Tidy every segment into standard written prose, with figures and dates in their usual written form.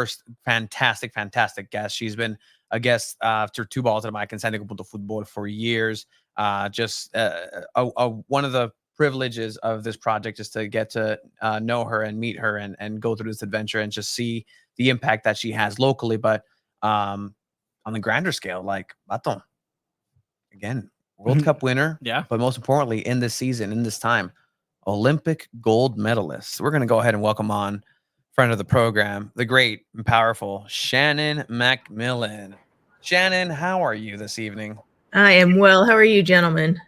first fantastic guest. She's been a guest after Two Balls at Mike and San Diego Punto Football for years. One of the privileges of this project is to get to know her and meet her and go through this adventure and just see the impact that she has locally. But on the grander scale, like Baton, again, World Cup winner. Yeah. But most importantly, in this season, in this time, Olympic gold medalist. We're going to go ahead and welcome on friend of the program, the great and powerful Shannon MacMillan. Shannon, how are you this evening? I am well. How are you, gentlemen?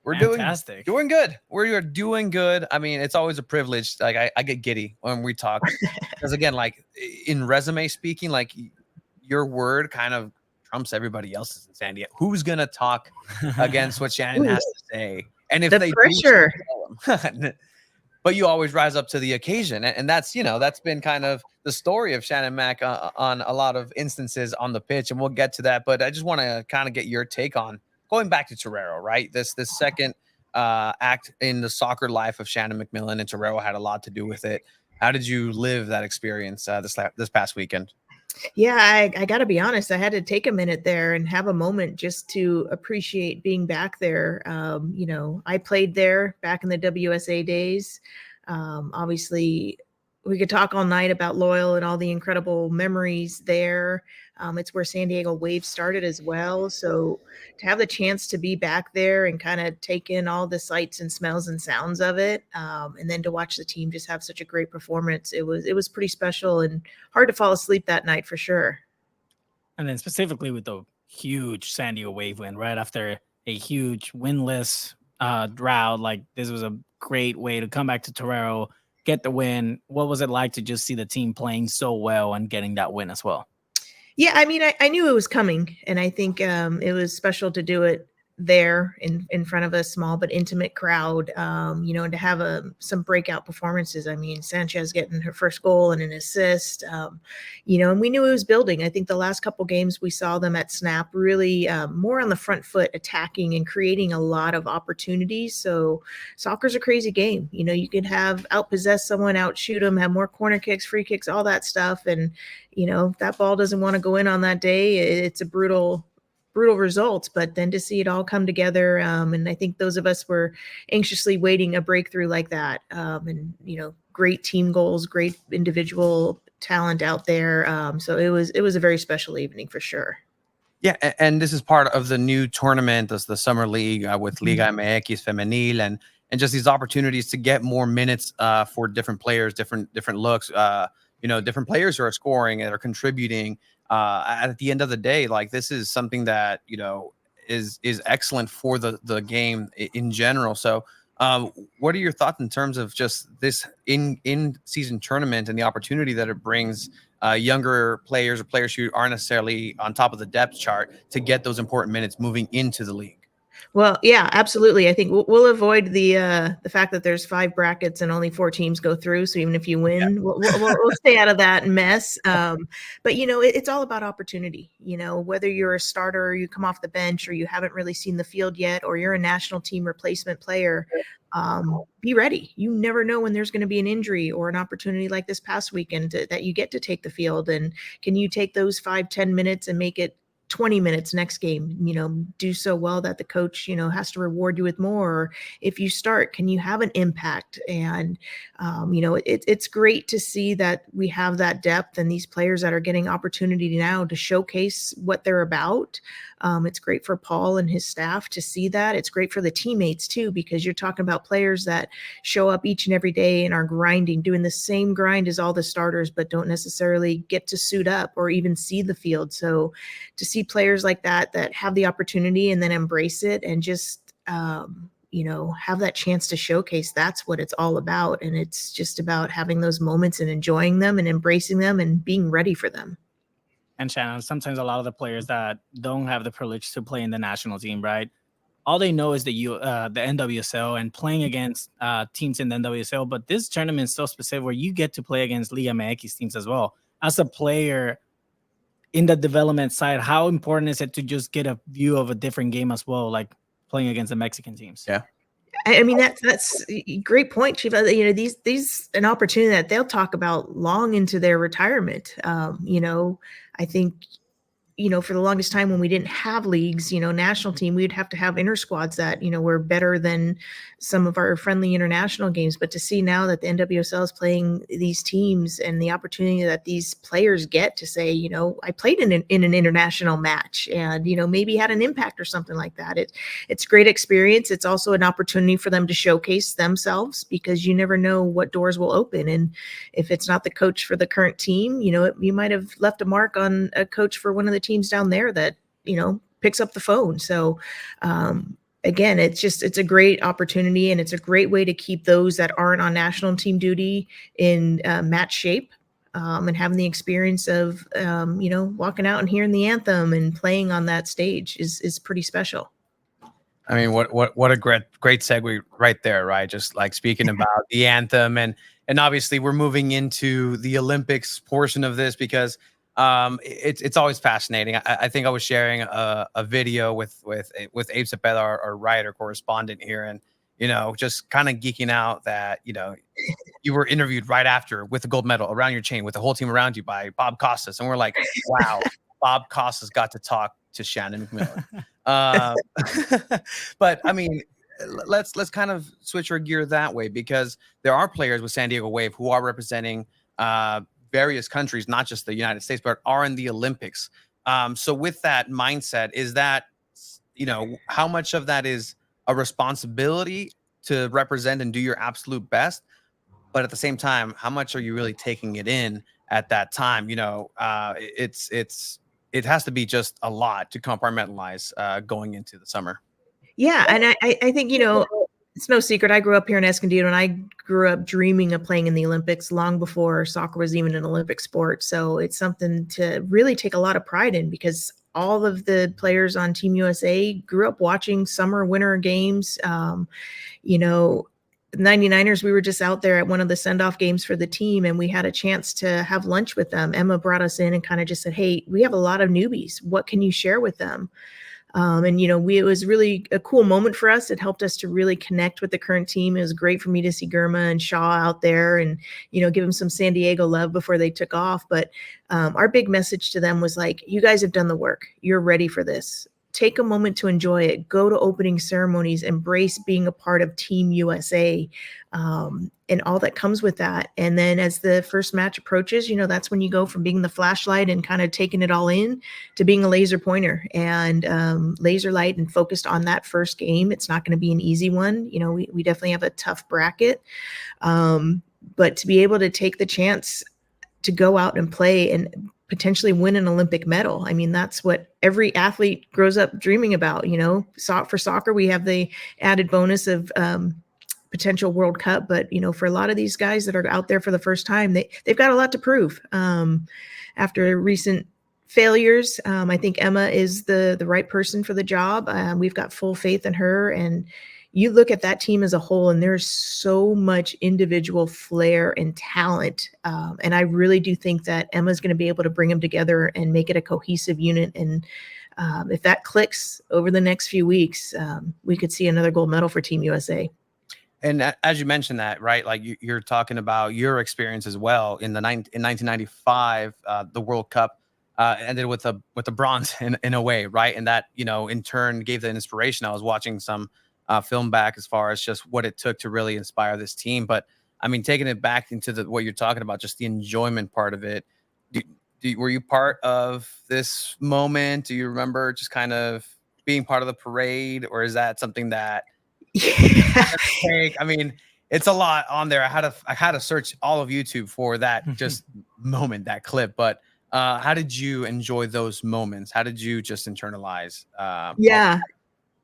We're Fantastic. doing good. We're doing good. I mean, it's always a privilege. Like I get giddy when we talk because again, like in resume speaking, like your word kind of trumps everybody else's in San Diego. Who's gonna talk against what Shannon has to say? And if they pressure, but you always rise up to the occasion, and that's that's been kind of the story of Shannon Mac on a lot of instances on the pitch, and we'll get to that. But I just want to kind of get your take on going back to Torero, right? This second act in the soccer life of Shannon MacMillan, and Torero had a lot to do with it. How did you live that experience this past weekend? Yeah, I got to be honest. I had to take a minute there and have a moment just to appreciate being back there. I played there back in the WSA days. Obviously, we could talk all night about Loyal and all the incredible memories there. It's where San Diego Wave started as well. So to have the chance to be back there and kind of take in all the sights and smells and sounds of it, and then to watch the team just have such a great performance, it was pretty special and hard to fall asleep that night for sure. And then specifically with the huge San Diego Wave win right after a huge winless drought, like this was a great way to come back to Torero, get the win. What was it like to just see the team playing so well and getting that win as well? Yeah, I mean, I knew it was coming, and I think it was special to do it there in front of a small but intimate crowd, and to have some breakout performances. I mean, Sanchez getting her first goal and an assist, and we knew it was building. I think the last couple games we saw them at Snap really more on the front foot, attacking and creating a lot of opportunities. So soccer's a crazy game. You could have outpossess someone, outshoot them, have more corner kicks, free kicks, all that stuff. And, if that ball doesn't want to go in on that day, it's a brutal results, but then to see it all come together, and I think those of us were anxiously waiting a breakthrough like that, and great team goals, great individual talent out there, so it was a very special evening for sure. Yeah, and this is part of the new tournament, the Summer League with Liga MX Femenil, and just these opportunities to get more minutes for different players, different looks, different players who are scoring and are contributing. At the end of the day, like this is something that is excellent for the game in general. So what are your thoughts in terms of just this in season tournament and the opportunity that it brings younger players or players who aren't necessarily on top of the depth chart to get those important minutes moving into the league? Well, yeah, absolutely. I think we'll avoid the fact that there's 5 brackets and only 4 teams go through. So even if you win, we'll stay out of that mess. But it's all about opportunity. Whether you're a starter or you come off the bench or you haven't really seen the field yet, or you're a national team replacement player, be ready. You never know when there's going to be an injury or an opportunity like this past weekend that you get to take the field. And can you take those 5-10 minutes and make it 20 minutes next game, do so well that the coach, has to reward you with more. Or if you start, can you have an impact? And, it's great to see that we have that depth and these players that are getting opportunity now to showcase what they're about. It's great for Paul and his staff to see that. It's great for the teammates too, because you're talking about players that show up each and every day and are grinding, doing the same grind as all the starters, but don't necessarily get to suit up or even see the field. So to see players like that have the opportunity and then embrace it and just, have that chance to showcase, that's what it's all about. And it's just about having those moments and enjoying them and embracing them and being ready for them. And Shannon, sometimes a lot of the players that don't have the privilege to play in the national team, right? All they know is the NWSL and playing against teams in the NWSL. But this tournament is so specific where you get to play against Liga MX teams as well. As a player in the development side, how important is it to just get a view of a different game as well, like playing against the Mexican teams? Yeah. I mean, that's a great point, Chief. You know, these an opportunity that they'll talk about long into their retirement. You know, I think, you know, for the longest time when we didn't have leagues, you know, national team, we'd have to have inter squads that, you know, were better than some of our friendly international games. But to see now that the NWSL is playing these teams and the opportunity that these players get to say, you know, I played in an international match and, you know, maybe had an impact or something like that. It's great experience. It's also an opportunity for them to showcase themselves because you never know what doors will open. And if it's not the coach for the current team, you know, you might have left a mark on a coach for one of the teams down there that, you know, picks up the phone. So again, it's a great opportunity, and it's a great way to keep those that aren't on national team duty in match shape, and having the experience of you know, walking out and hearing the anthem and playing on that stage is pretty special. I mean, what a great segue right there, right? Just like speaking about the anthem, and obviously we're moving into the Olympics portion of this because it's always fascinating. I think I was sharing a video with Abe Cepeda, our writer correspondent here, and you know, just kind of geeking out that, you know, you were interviewed right after with the gold medal around your chain with the whole team around you by Bob Costas, and we're like, wow, Bob Costas got to talk to Shannon MacMillan. But I mean, let's kind of switch our gear that way, because there are players with San Diego Wave who are representing various countries, not just the United States, but are in the Olympics. So with that mindset, is that, you know, how much of that is a responsibility to represent and do your absolute best, but at the same time, how much are you really taking it in at that time? You know, it has to be just a lot to compartmentalize going into the summer. Yeah, and I think, you know, it's no secret. I grew up here in Escondido, and I grew up dreaming of playing in the Olympics long before soccer was even an Olympic sport. So it's something to really take a lot of pride in, because all of the players on Team USA grew up watching summer, winter games. You know, 99ers, we were just out there at one of the send-off games for the team, and we had a chance to have lunch with them. Emma brought us in and kind of just said, hey, we have a lot of newbies. What can you share with them? And, you know, it was really a cool moment for us. It helped us to really connect with the current team. It was great for me to see Girma and Shaw out there and, you know, give them some San Diego love before they took off. But our big message to them was like, you guys have done the work. You're ready for this. Take a moment to enjoy it. Go to opening ceremonies, embrace being a part of Team USA, and all that comes with that. And then as the first match approaches, you know, that's when you go from being the flashlight and kind of taking it all in to being a laser pointer and laser light and focused on that first game. It's not going to be an easy one. You know, we definitely have a tough bracket, but to be able to take the chance to go out and play and potentially win an Olympic medal. I mean, that's what every athlete grows up dreaming about. You know, for soccer, we have the added bonus of potential World Cup, but you know, for a lot of these guys that are out there for the first time, they've got a lot to prove. After recent failures, I think Emma is the right person for the job. We've got full faith in her, and you look at that team as a whole, and there's so much individual flair and talent. And I really do think that Emma's going to be able to bring them together and make it a cohesive unit. And if that clicks over the next few weeks, we could see another gold medal for Team USA. And as you mentioned that, right, like you're talking about your experience as well in 1995, the World Cup ended with a bronze in a way, right? And that, you know, in turn gave the inspiration. I was watching some film back as far as just what it took to really inspire this team. But I mean, taking it back into what you're talking about, just the enjoyment part of it. Were you part of this moment? Do you remember just kind of being part of the parade, or is that something that? I mean, it's a lot on there. I had to search all of YouTube for that just moment, that clip. But how did you enjoy those moments? How did you just internalize? Yeah.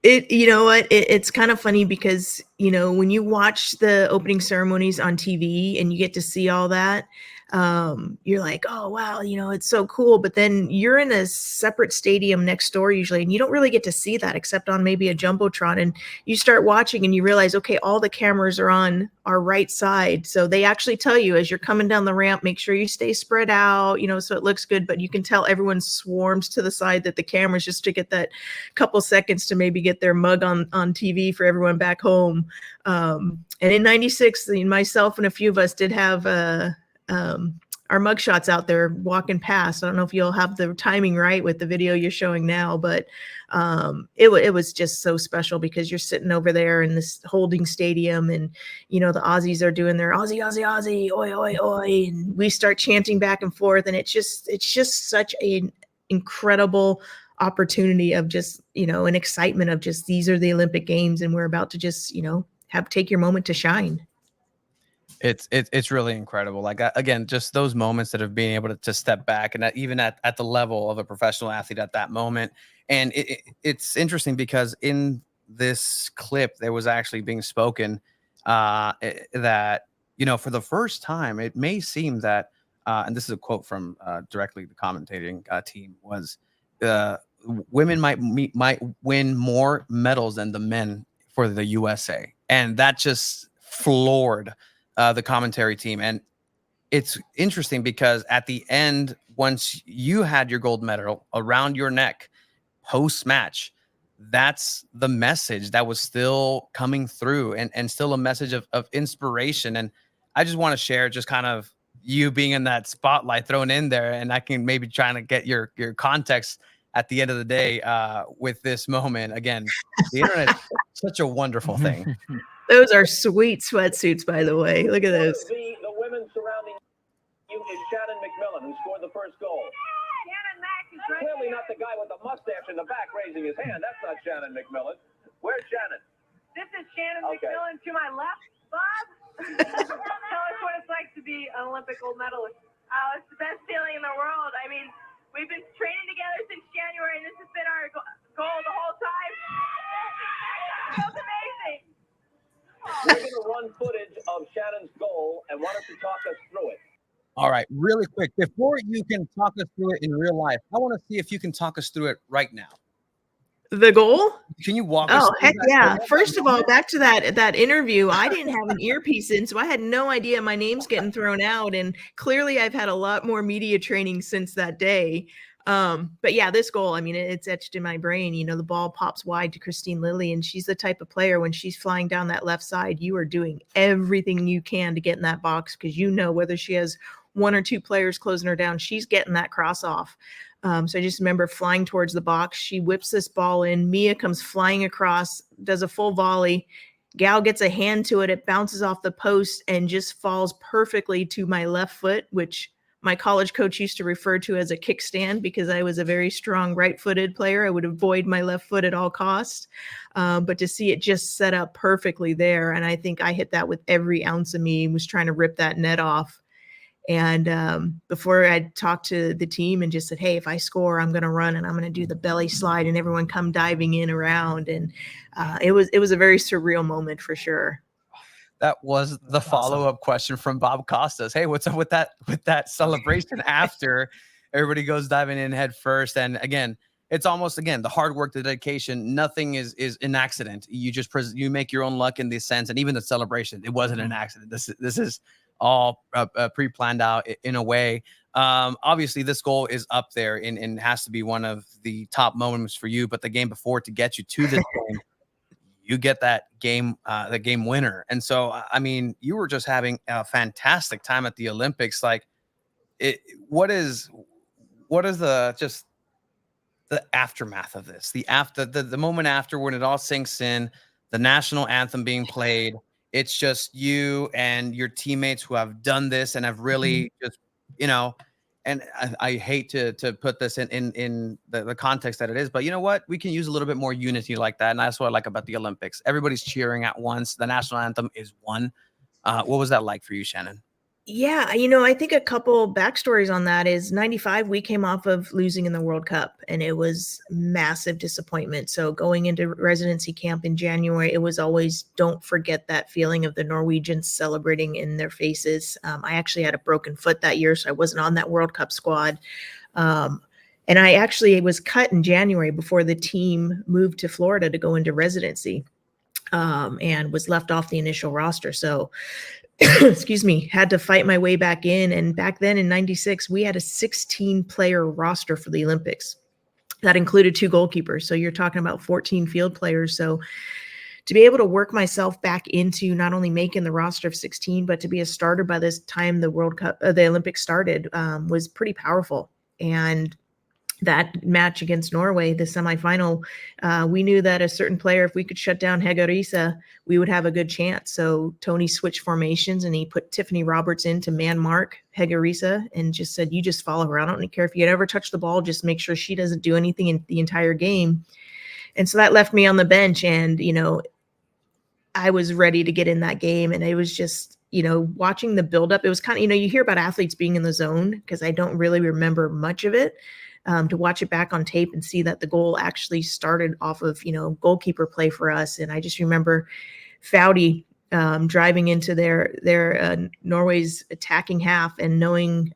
You know what? It's kind of funny because, you know, when you watch the opening ceremonies on TV and you get to see all that, you're like, oh wow, it's so cool. But then you're in a separate stadium next door usually, and you don't really get to see that except on maybe a jumbotron. And you start watching and you realize, okay, all the cameras are on our right side, so they actually tell you as you're coming down the ramp, make sure you stay spread out, so it looks good. But you can tell everyone swarms to the side that the cameras, just to get that couple seconds to maybe get their mug on TV for everyone back home. And in '96, myself and a few of us did have our mugshots out there walking past. I don't know if you'll have the timing right with the video you're showing now, but it was just so special because you're sitting over there in this holding stadium, and the Aussies are doing their Aussie, Aussie, Aussie, oi, oi, oi, and we start chanting back and forth, and it's just such an incredible opportunity of just an excitement of just, these are the Olympic Games, and we're about to just take your moment to shine. It's really incredible. Like, again, just those moments that of being able to step back, and that even at the level of a professional athlete at that moment. And it's interesting because in this clip there was actually being spoken that for the first time, it may seem that and this is a quote from directly the commentating team, was women might win more medals than the men for the USA, and that just floored the commentary team. And it's interesting because at the end, once you had your gold medal around your neck post match, that's the message that was still coming through, and still a message of inspiration. And I just want to share just kind of you being in that spotlight thrown in there, and I can maybe trying to get your context at the end of the day with this moment. Again, the internet is such a wonderful thing. Those are sweet sweatsuits, by the way. Look at those. The women surrounding you is Shannon MacMillan, who scored the first goal. Shannon Mac is right Clearly there. not the guy with the mustache in the back raising his hand. That's not Shannon MacMillan. Where's Shannon? This is Shannon Okay. MacMillan to my left. Bob, tell us what it's like to be an Olympic gold medalist. Oh, it's the best feeling in the world. I mean, we've been training together since January, and this has been our goal the whole time. It feels amazing. We're going to run footage of Shannon's goal and want us to talk us through it. All right, really quick, before you can talk us through it in real life, I want to see if you can talk us through it right now. The goal? Can you walk us Oh, through heck that? yeah. First of all, back to that interview, I didn't have an earpiece in, so I had no idea my name's getting thrown out. And clearly I've had a lot more media training since that day. But yeah, this goal, I mean, it's etched in my brain. The ball pops wide to Christine Lilly, and she's the type of player, when she's flying down that left side, you are doing everything you can to get in that box, because whether she has one or two players closing her down, she's getting that cross off. So I just remember flying towards the box. She whips this ball in. Mia comes flying across, does a full volley. Gal gets a hand to it. It bounces off the post and just falls perfectly to my left foot, which my college coach used to refer to as a kickstand, because I was a very strong right-footed player. I would avoid my left foot at all costs. But to see it just set up perfectly there, and I think I hit that with every ounce of me, was trying to rip that net off. And before I talked to the team and just said, hey, if I score, I'm going to run and I'm going to do the belly slide, and everyone come diving in around. And it was a very surreal moment for sure. That was the follow-up question from Bob Costas. Hey, what's up with that celebration after everybody goes diving in head first? And again, it's almost, again, the hard work, the dedication, nothing is an accident. You just you make your own luck in this sense. And even the celebration, it wasn't an accident. This is all pre-planned out in a way. Obviously this goal is up there and has to be one of the top moments for you, but the game before, to get you to this game, you get that game, the game winner. And so, I mean, you were just having a fantastic time at the Olympics. Like, what is the aftermath of this? The moment after, when it all sinks in, the national anthem being played, it's just you and your teammates who have done this and have really just, and I hate to put this in the context that it is, but you know what? We can use a little bit more unity like that. And that's what I like about the Olympics. Everybody's cheering at once. The national anthem is one. What was that like for you, Shannon? Yeah, I think a couple backstories on that is 95, we came off of losing in the World Cup, and it was massive disappointment. So going into residency camp in January, it was always, don't forget that feeling of the Norwegians celebrating in their faces. I actually had a broken foot that year, so I wasn't on that World Cup squad. And I actually was cut in January before the team moved to Florida to go into residency, and was left off the initial roster. So excuse me, had to fight my way back in. And back then in 96, we had a 16-player roster for the Olympics. That included 2 goalkeepers. So you're talking about 14 field players. So to be able to work myself back into not only making the roster of 16, but to be a starter by this time the World Cup, the Olympics started, was pretty powerful. And that match against Norway, the semifinal, we knew that a certain player, if we could shut down Hege Riise, we would have a good chance. So Tony switched formations and he put Tiffany Roberts in to man mark Hege Riise and just said, you just follow her. I don't care if you ever touch the ball, just make sure she doesn't do anything in the entire game. And so that left me on the bench, and, I was ready to get in that game. And it was just, watching the buildup. It was kind of, you hear about athletes being in the zone, because I don't really remember much of it. To watch it back on tape and see that the goal actually started off of, goalkeeper play for us. And I just remember Foudy driving into their Norway's attacking half and knowing,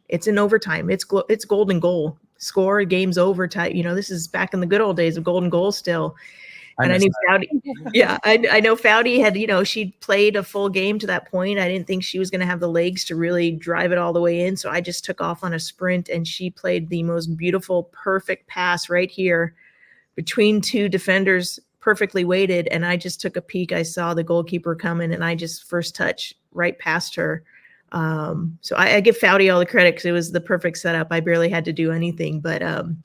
it's in overtime. It's golden goal. Score, game's over type. This is back in the good old days of golden goal still. And I knew Foudy. Yeah, I know Foudy had, she'd played a full game to that point. I didn't think she was going to have the legs to really drive it all the way in. So I just took off on a sprint, and she played the most beautiful, perfect pass right here between 2 defenders, perfectly weighted. And I just took a peek. I saw the goalkeeper coming, and I just first touch right past her. So I give Foudy all the credit, because it was the perfect setup. I barely had to do anything, but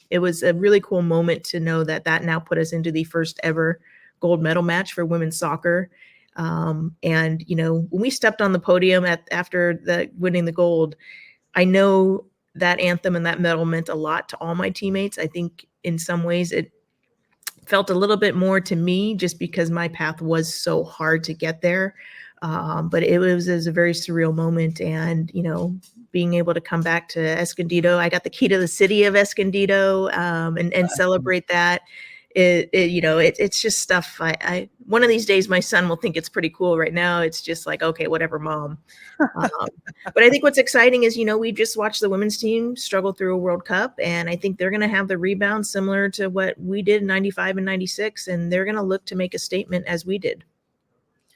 it was a really cool moment to know that now put us into the first ever gold medal match for women's soccer. And, when we stepped on the podium after winning the gold, I know that anthem and that medal meant a lot to all my teammates. I think in some ways it felt a little bit more to me, just because my path was so hard to get there. But it was a very surreal moment. And, being able to come back to Escondido, I got the key to the city of Escondido, and celebrate that. It's just stuff. One of these days, my son will think it's pretty cool. Right now, it's just like, okay, whatever, mom. But I think what's exciting is, we just watched the women's team struggle through a World Cup, and I think they're going to have the rebound similar to what we did in 95 and 96, and they're going to look to make a statement as we did.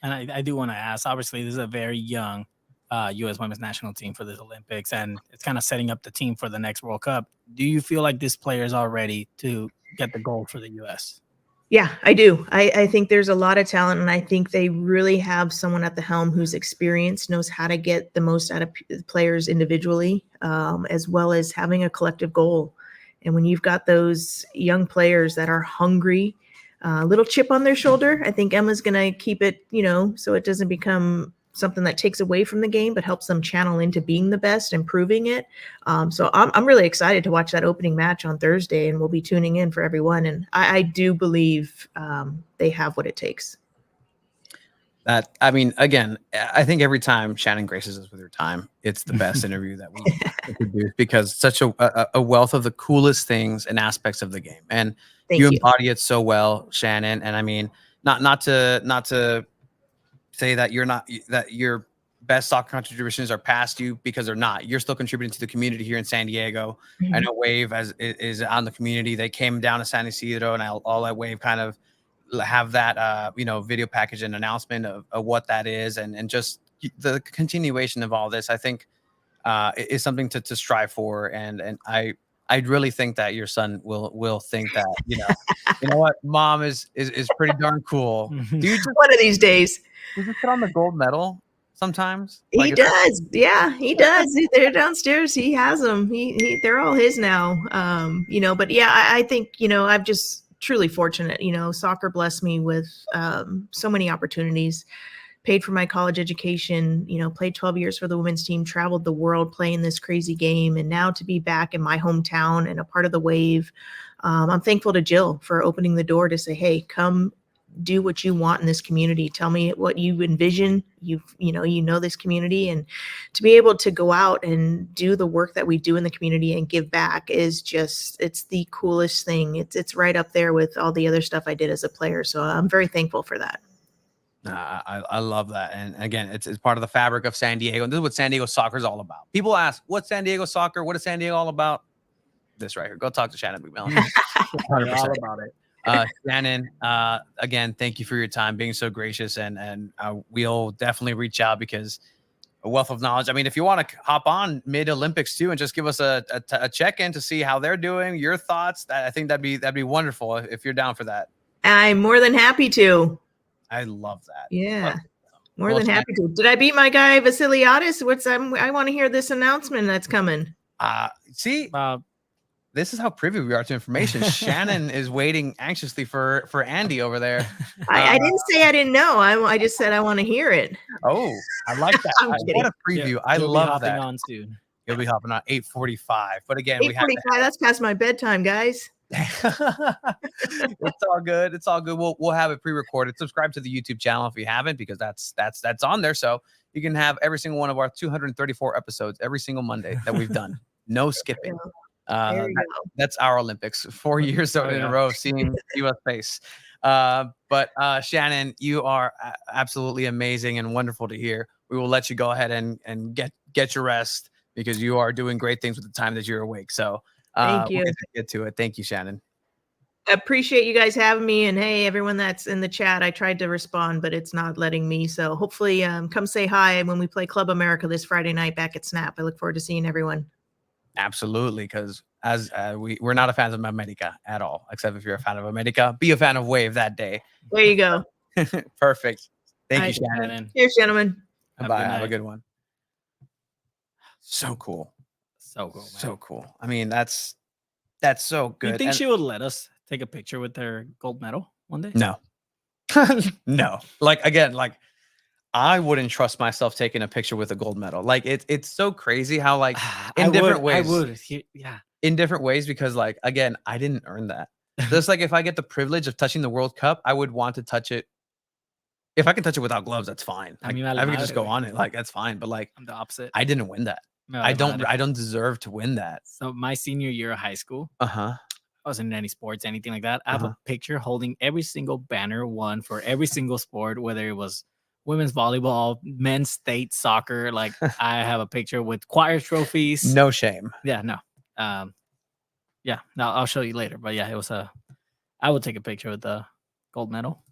And I do want to ask, obviously, this is a very young U.S. women's national team for the Olympics, and it's kind of setting up the team for the next World Cup. Do you feel like these players are ready to get the gold for the U.S.? Yeah, I do. I think there's a lot of talent, and I think they really have someone at the helm who's experienced, knows how to get the most out of players individually, as well as having a collective goal. And when you've got those young players that are hungry, little chip on their shoulder, I think Emma's going to keep it, so it doesn't become something that takes away from the game, but helps them channel into being the best, improving it. So I'm really excited to watch that opening match on Thursday, and we'll be tuning in for everyone. And I do believe they have what it takes. Again, I think every time Shannon graces us with her time, it's the best interview that we produce, because such a wealth of the coolest things and aspects of the game. And you embody it so well, Shannon. And not to say that your best soccer contributions are past you, because they're not. You're still contributing to the community here in San Diego. Mm-hmm. I know Wave is on the community. They came down to San Isidro, and I'll let Wave kind of have that video package and announcement of what that is, and just the continuation of all this. I think is something to strive for, and I really think that your son will think that you know what, mom is pretty darn cool. Do you just, one of these days, you just put on the gold medal sometimes? He does. Yeah, he does. They're downstairs. He has them. They're all his now. But yeah, I think, I'm just truly fortunate. Soccer blessed me with so many opportunities. Paid for my college education, played 12 years for the women's team, traveled the world playing this crazy game. And now to be back in my hometown and a part of the Wave, I'm thankful to Jill for opening the door to say, hey, come do what you want in this community. Tell me what you envision. You know this community, and to be able to go out and do the work that we do in the community and give back is just, it's the coolest thing. It's right up there with all the other stuff I did as a player. So I'm very thankful for that. I love that. And again, it's part of the fabric of San Diego. And this is what San Diego soccer is all about. People ask, what's San Diego soccer? What is San Diego all about? This right here. Go talk to Shannon MacMillan. They're all about it. Shannon, again, thank you for your time, being so gracious. And we'll definitely reach out because a wealth of knowledge. I mean, if you want to hop on mid-Olympics too and just give us a check-in to see how they're doing, your thoughts, I think that'd be wonderful if you're down for that. I'm more than happy to. I love that. Yeah. More than happy to. Did I beat my guy Vasiliadis? I want to hear this announcement that's coming. See, this is how privy we are to information. Shannon is waiting anxiously for Andy over there. I didn't say I didn't know. I just said I want to hear it. Oh, I like that. What a preview. I love that. On soon. You'll be hopping on 8:45. But again, 8:45. That's past my bedtime, guys. It's all good. It's all good. We'll have it pre-recorded. Subscribe to the YouTube channel if you haven't, because that's on there. So you can have every single one of our 234 episodes every single Monday that we've done. No skipping. That's our Olympics. 4 years in a row of seeing U.S. face. But Shannon, you are absolutely amazing and wonderful to hear. We will let you go ahead and get your rest, because you are doing great things with the time that you're awake. So thank you. We'll get to it. Thank you, Shannon. Appreciate you guys having me. And hey, everyone that's in the chat, I tried to respond, but it's not letting me. So hopefully come say hi when we play Club America this Friday night back at Snap. I look forward to seeing everyone. Absolutely, because as we're not a fan of America at all, except if you're a fan of America, be a fan of Wave that day. There you go. Perfect. Thank you, Shannon. Cheers, gentlemen. Bye. Have a good one. So cool. So cool, man. So cool. I mean, that's so good. You think she would let us take a picture with their gold medal one day? No. No. Again, I wouldn't trust myself taking a picture with a gold medal. It's so crazy how in different ways. I would. Yeah. In different ways, because again, I didn't earn that. Just if I get the privilege of touching the World Cup, I would want to touch it. If I can touch it without gloves, that's fine. I can just go on it. That's fine. But I'm the opposite. I didn't win that. No, I don't deserve to win that. So my senior year of high school, I wasn't in any sports, anything like that. I have a picture holding every single banner won for every single sport, whether it was women's volleyball, men's state soccer. I have a picture with choir trophies. No shame. Yeah, no. Yeah, no, I'll show you later. But yeah, it was I would take a picture with the gold medal.